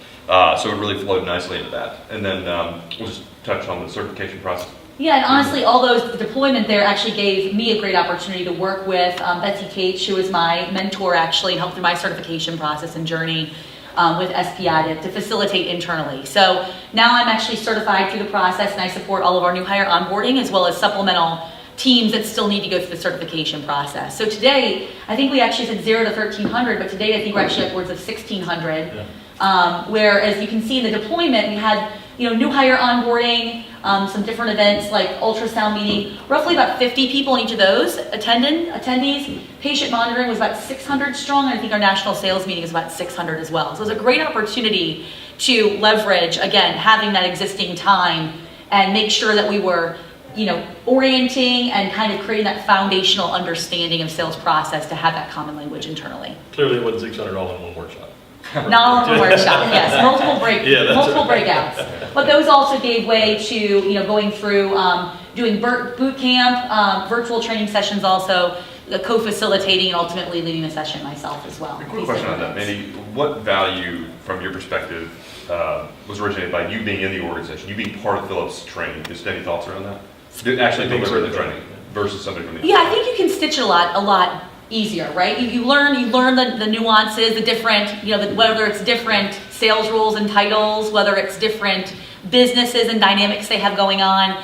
B: So it really flowed nicely into that, and then we'll just touch on the certification process.
C: Yeah, and honestly, all the deployment there actually gave me a great opportunity to work with Betsy Cage, who was my mentor actually, and helped through my certification process and journey with SPI to facilitate internally. So now I'm actually certified through the process, and I support all of our new hire onboarding as well as supplemental teams that still need to go through the certification process. So today, I think we actually said 0 to 1,300, but today I think we're actually upwards of 1,600. Yeah. Where, as you can see in the deployment, we had new hire onboarding, some different events like ultrasound meeting, roughly about 50 people in each of those attendees. Patient monitoring was about 600 strong, and I think our national sales meeting is about 600 as well. So it was a great opportunity to leverage, again, having that existing time and make sure that we were orienting and kind of creating that foundational understanding of sales process to have that common language internally.
A: Clearly it wasn't 600 all in one workshop.
C: Not all in one workshop, yes, multiple breakouts. But those also gave way to going through doing boot camp, virtual training sessions, also co-facilitating and ultimately leading the session myself as well.
B: A quick question on that, Mandy. What value, from your perspective, was originated by you being in the organization, you being part of Philips training? Just any thoughts around that? Actually deliver the training versus somebody from the
C: I think you can stitch a lot easier, right? You learn the nuances, the different, whether it's different sales rules and titles, whether it's different businesses and dynamics they have going on.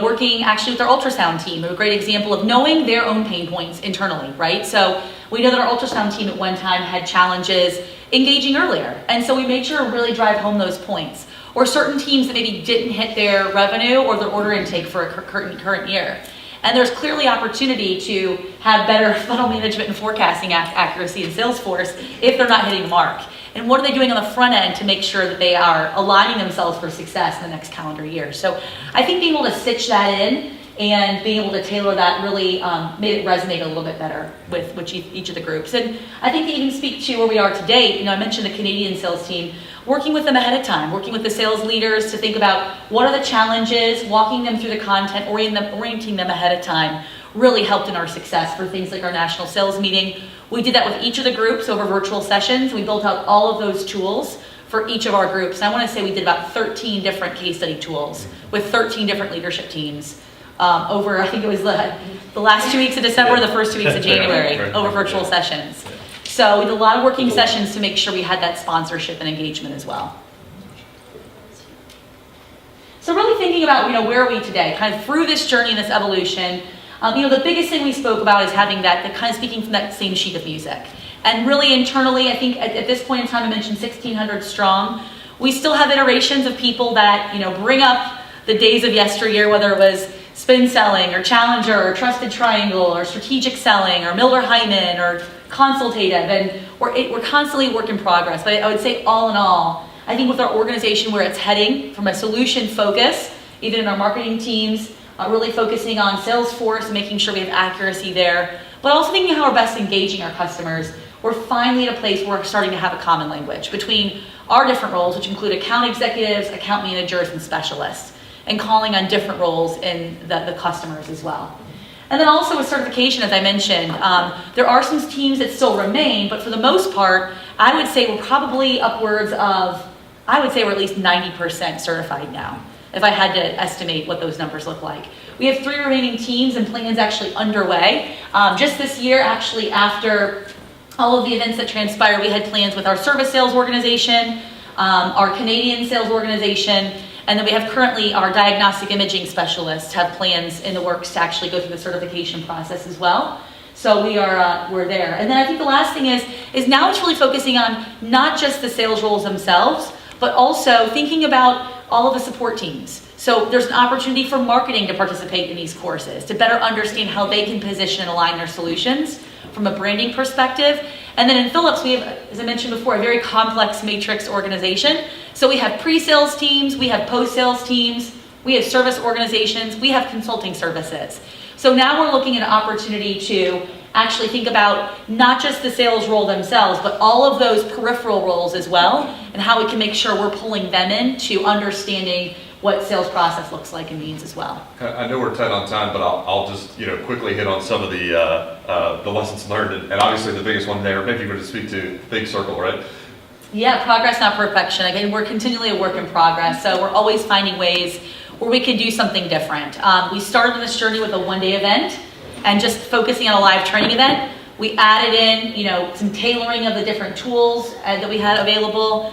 C: Working actually with our ultrasound team, a great example of knowing their own pain points internally, right? So we know that our ultrasound team at one time had challenges engaging earlier. And so we made sure to really drive home those points. Or certain teams that maybe didn't hit their revenue or their order intake for a current year. And there's clearly opportunity to have better funnel management and forecasting accuracy in Salesforce if they're not hitting the mark. And what are they doing on the front end to make sure that they are aligning themselves for success in the next calendar year? So I think being able to stitch that in and being able to tailor that really made it resonate a little bit better with each of the groups. And I think to even speak to where we are today, I mentioned the Canadian sales team, working with them ahead of time, working with the sales leaders to think about what are the challenges, walking them through the content, orienting them ahead of time, really helped in our success for things like our national sales meeting. We did that with each of the groups over virtual sessions. We built out all of those tools for each of our groups. And I want to say we did about 13 different case study tools with 13 different leadership teams over, I think it was the last 2 weeks of December, the first 2 weeks of January, over virtual sessions. So we did a lot of working sessions to make sure we had that sponsorship and engagement as well. So really thinking about, where are we today, kind of through this journey and this evolution. The biggest thing we spoke about is having that kind of speaking from that same sheet of music. And really internally, I think at this point in time, I mentioned 1,600 strong. We still have iterations of people that, bring up the days of yesteryear, whether it was spin selling or challenger or trusted triangle or strategic selling or Miller-Hyman or consultative. And we're constantly work in progress. But I would say all in all, I think with our organization where it's heading from a solution focus, even in our marketing teams, really focusing on Salesforce, making sure we have accuracy there, but also thinking how we're best engaging our customers. We're finally at a place where we're starting to have a common language between our different roles, which include account executives, account managers, and specialists, and calling on different roles in the customers as well. And then also with certification, as I mentioned, there are some teams that still remain, but for the most part, I would say we're probably upwards of, we're at least 90% certified now, if I had to estimate what those numbers look like. We have 3 remaining teams and plans actually underway. Just this year, actually, after all of the events that transpired, we had plans with our service sales organization, our Canadian sales organization, and then we have currently our diagnostic imaging specialists have plans in the works to actually go through the certification process as well. So we're there. And then I think the last thing is now it's really focusing on not just the sales roles themselves, but also thinking about all of the support teams. So there's an opportunity for marketing to participate in these courses, to better understand how they can position and align their solutions from a branding perspective. And then in Philips, we have, as I mentioned before, a very complex matrix organization. So we have pre-sales teams, we have post-sales teams, we have service organizations, we have consulting services. So now we're looking at an opportunity to actually think about not just the sales role themselves, but all of those peripheral roles as well, and how we can make sure we're pulling them in to understanding what sales process looks like and means as well.
B: I know we're tight on time, but I'll just quickly hit on some of the lessons learned, and obviously the biggest one there. Maybe you were to speak to Big Circle, right?
C: Yeah, progress, not perfection. Again, we're continually a work in progress, so we're always finding ways where we can do something different. We started on this journey with a one-day event and just focusing on a live training event. We added in, some tailoring of the different tools that we had available,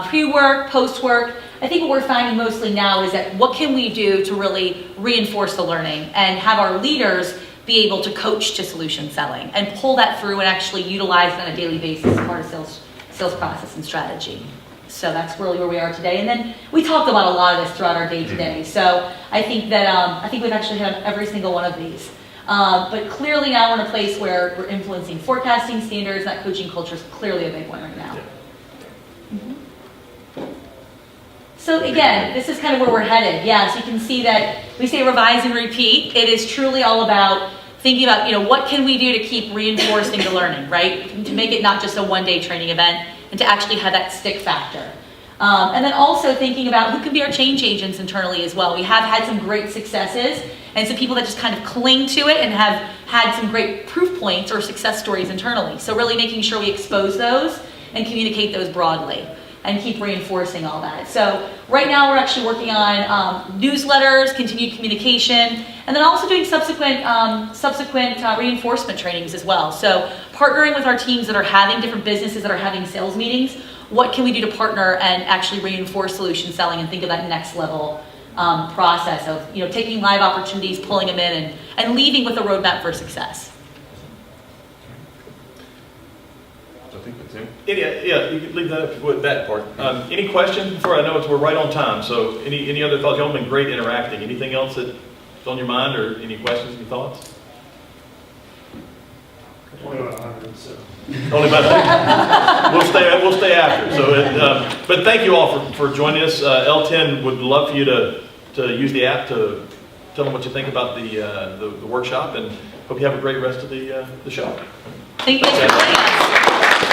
C: pre-work, post-work. I think what we're finding mostly now is that what can we do to really reinforce the learning and have our leaders be able to coach to solution selling and pull that through and actually utilize it on a daily basis as part of sales process and strategy. So that's really where we are today. And then we talked about a lot of this throughout our day today. So I think that we've actually had every single one of these. But clearly now we're in a place where we're influencing forecasting standards. That coaching culture is clearly a big one right now. So again, this is kind of where we're headed. Yes, you can see that we say revise and repeat. It is truly all about thinking about, what can we do to keep reinforcing the learning, right? To make it not just a one-day training event and to actually have that stick factor. And then also thinking about who can be our change agents internally as well. We have had some great successes and some people that just kind of cling to it and have had some great proof points or success stories internally. So really making sure we expose those and communicate those broadly and keep reinforcing all that. So right now we're actually working on newsletters, continued communication, and then also doing subsequent reinforcement trainings as well. So partnering with our teams that are having different businesses that are having sales meetings, what can we do to partner and actually reinforce solution selling and think of that next level process of taking live opportunities, pulling them in, and leaving with a roadmap for success.
B: I think that's him.
A: Yeah, you can leave that up with that part. Any questions before? I know we're right on time, so any other thoughts? Y'all have been great interacting. Anything else that's on your mind, or any questions, any thoughts?
H: Only about 100, so.
A: Only about that. We'll stay after. So, but thank you all for joining us. LTEN would love for you to use the app to tell them what you think about the workshop, and hope you have a great rest of the show.
C: Thank you guys for joining us.